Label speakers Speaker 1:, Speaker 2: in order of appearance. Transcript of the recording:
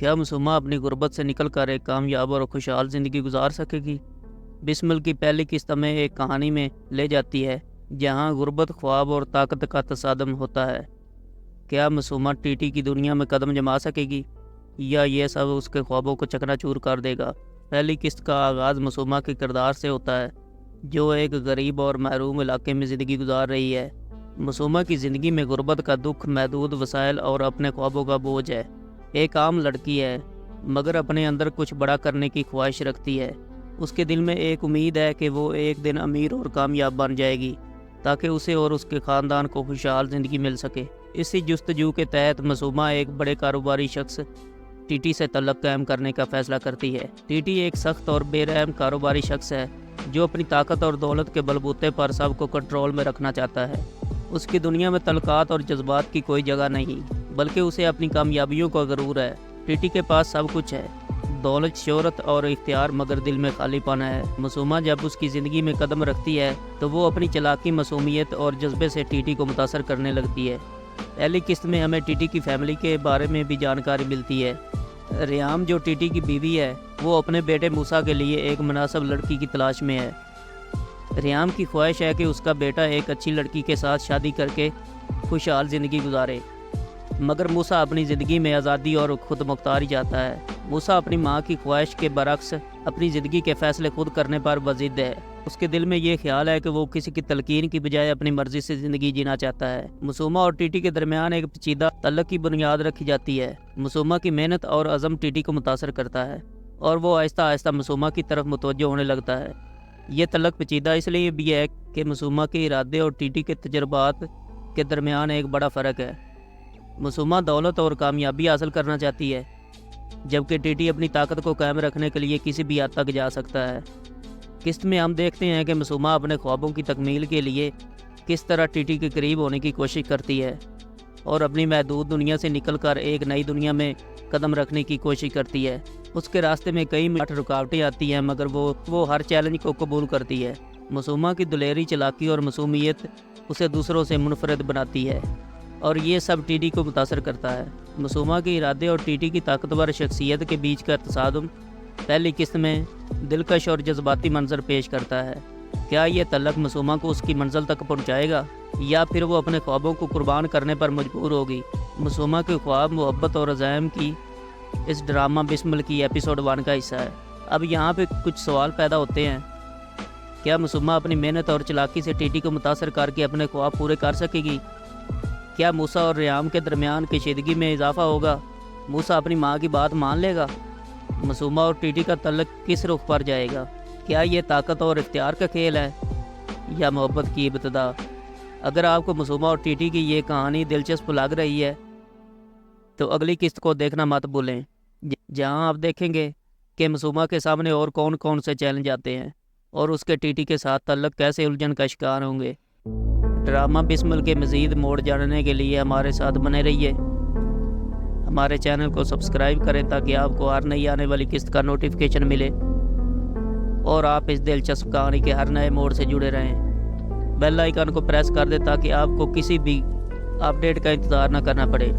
Speaker 1: کیا مسمہ اپنی غربت سے نکل کر ایک کامیاب اور خوشحال زندگی گزار سکے گی؟ بسمل کی پہلی قسط ہمیں ایک کہانی میں لے جاتی ہے جہاں غربت، خواب اور طاقت کا تصادم ہوتا ہے۔ کیا مسمہ ٹی کی دنیا میں قدم جما سکے گی یا یہ سب اس کے خوابوں کو چکنا چور کر دے گا؟ پہلی قسط کا آغاز مسمہ کے کردار سے ہوتا ہے، جو ایک غریب اور محروم علاقے میں زندگی گزار رہی ہے۔ مسمہ کی زندگی میں غربت کا دکھ، محدود وسائل اور اپنے خوابوں کا بوجھ ہے۔ ایک عام لڑکی ہے مگر اپنے اندر کچھ بڑا کرنے کی خواہش رکھتی ہے۔ اس کے دل میں ایک امید ہے کہ وہ ایک دن امیر اور کامیاب بن جائے گی تاکہ اسے اور اس کے خاندان کو خوشحال زندگی مل سکے۔ اسی جستجو کے تحت مسمہ ایک بڑے کاروباری شخص ٹی سے تعلق قائم کرنے کا فیصلہ کرتی ہے۔ ٹی ایک سخت اور بے رحم کاروباری شخص ہے جو اپنی طاقت اور دولت کے بلبوتے پر سب کو کنٹرول میں رکھنا چاہتا ہے۔ اس کی دنیا میں تعلقات اور جذبات کی کوئی جگہ نہیں، بلکہ اسے اپنی کامیابیوں کا غرور ہے۔ ٹی کے پاس سب کچھ ہے، دولت، شہرت اور اختیار، مگر دل میں خالی پن ہے۔ مسمہ جب اس کی زندگی میں قدم رکھتی ہے تو وہ اپنی چلاکی، معصومیت اور جذبے سے ٹی کو متاثر کرنے لگتی ہے۔ پہلی قسط میں ہمیں ٹی کی فیملی کے بارے میں بھی جانکاری ملتی ہے۔ ریام جو ٹی کی بیوی ہے، وہ اپنے بیٹے موسیٰ کے لیے ایک مناسب لڑکی کی تلاش میں ہے۔ ریام کی خواہش ہے کہ اس کا بیٹا ایک اچھی لڑکی کے ساتھ شادی کر کے خوشحال زندگی گزارے، مگر موسیٰ اپنی زندگی میں آزادی اور خود مختاری چاہتا ہے۔ موسیٰ اپنی ماں کی خواہش کے برعکس اپنی زندگی کے فیصلے خود کرنے پر بضد ہے۔ اس کے دل میں یہ خیال ہے کہ وہ کسی کی تلقین کی بجائے اپنی مرضی سے زندگی جینا چاہتا ہے۔ مسمہ اور ٹی کے درمیان ایک پیچیدہ تعلق کی بنیاد رکھی جاتی ہے۔ مسمہ کی محنت اور عزم ٹی کو متاثر کرتا ہے اور وہ آہستہ آہستہ مسمہ کی طرف متوجہ ہونے لگتا ہے۔ یہ تعلق پیچیدہ اس لیے بھی ہے کہ مسمہ کے ارادے اور ٹی کے تجربات کے درمیان ایک بڑا فرق ہے۔ مسمہ دولت اور کامیابی حاصل کرنا چاہتی ہے، جبکہ ٹی اپنی طاقت کو قائم رکھنے کے لیے کسی بھی حد تک جا سکتا ہے۔ قسط میں ہم دیکھتے ہیں کہ مسمہ اپنے خوابوں کی تکمیل کے لیے کس طرح ٹی کے قریب ہونے کی کوشش کرتی ہے اور اپنی محدود دنیا سے نکل کر ایک نئی دنیا میں قدم رکھنے کی کوشش کرتی ہے۔ اس کے راستے میں کئی رکاوٹیں آتی ہیں، مگر وہ ہر چیلنج کو قبول کرتی ہے۔ مسمہ کی دلیری، چلاکی اور معصومیت اسے دوسروں سے منفرد بناتی ہے اور یہ سب ٹی کو متاثر کرتا ہے۔ مسمہ کے ارادے اور ٹی کی طاقتور شخصیت کے بیچ کا تصادم پہلی قسط میں دلکش اور جذباتی منظر پیش کرتا ہے۔ کیا یہ تعلق مسمہ کو اس کی منزل تک پہنچائے گا یا پھر وہ اپنے خوابوں کو قربان کرنے پر مجبور ہوگی؟ مسمہ کے خواب، محبت اور عزائم کی اس ڈرامہ بسمل کی ایپیسوڈ 1 کا حصہ ہے۔ اب یہاں پہ کچھ سوال پیدا ہوتے ہیں۔ کیا مسمہ اپنی محنت اور چلاکی سے ٹی کو متاثر کر کے اپنے خواب پورے کر سکے گی؟ کیا موسیٰ اور ریام کے درمیان کشیدگی میں اضافہ ہوگا؟ موسیٰ اپنی ماں کی بات مان لے گا؟ مسمہ اور ٹی کا تعلق کس رخ پر جائے گا؟ کیا یہ طاقت اور اختیار کا کھیل ہے یا محبت کی ابتدا؟ اگر آپ کو مسمہ اور ٹی کی یہ کہانی دلچسپ لگ رہی ہے تو اگلی قسط کو دیکھنا مت بھولیں، جہاں آپ دیکھیں گے کہ مسمہ کے سامنے اور کون کون سے چیلنج آتے ہیں اور اس کے ٹی کے ساتھ تعلق کیسے الجھن کا شکار ہوں گے۔ ڈرامہ بسمل کے مزید موڑ جاننے کے لیے ہمارے ساتھ بنے رہیے۔ ہمارے چینل کو سبسکرائب کریں تاکہ آپ کو ہر نئی آنے والی قسط کا نوٹیفیکیشن ملے اور آپ اس دلچسپ کہانی کے ہر نئے موڑ سے جڑے رہیں۔ بیل آئیکن کو پریس کر دیں تاکہ آپ کو کسی بھی اپ ڈیٹ کا انتظار نہ کرنا پڑے۔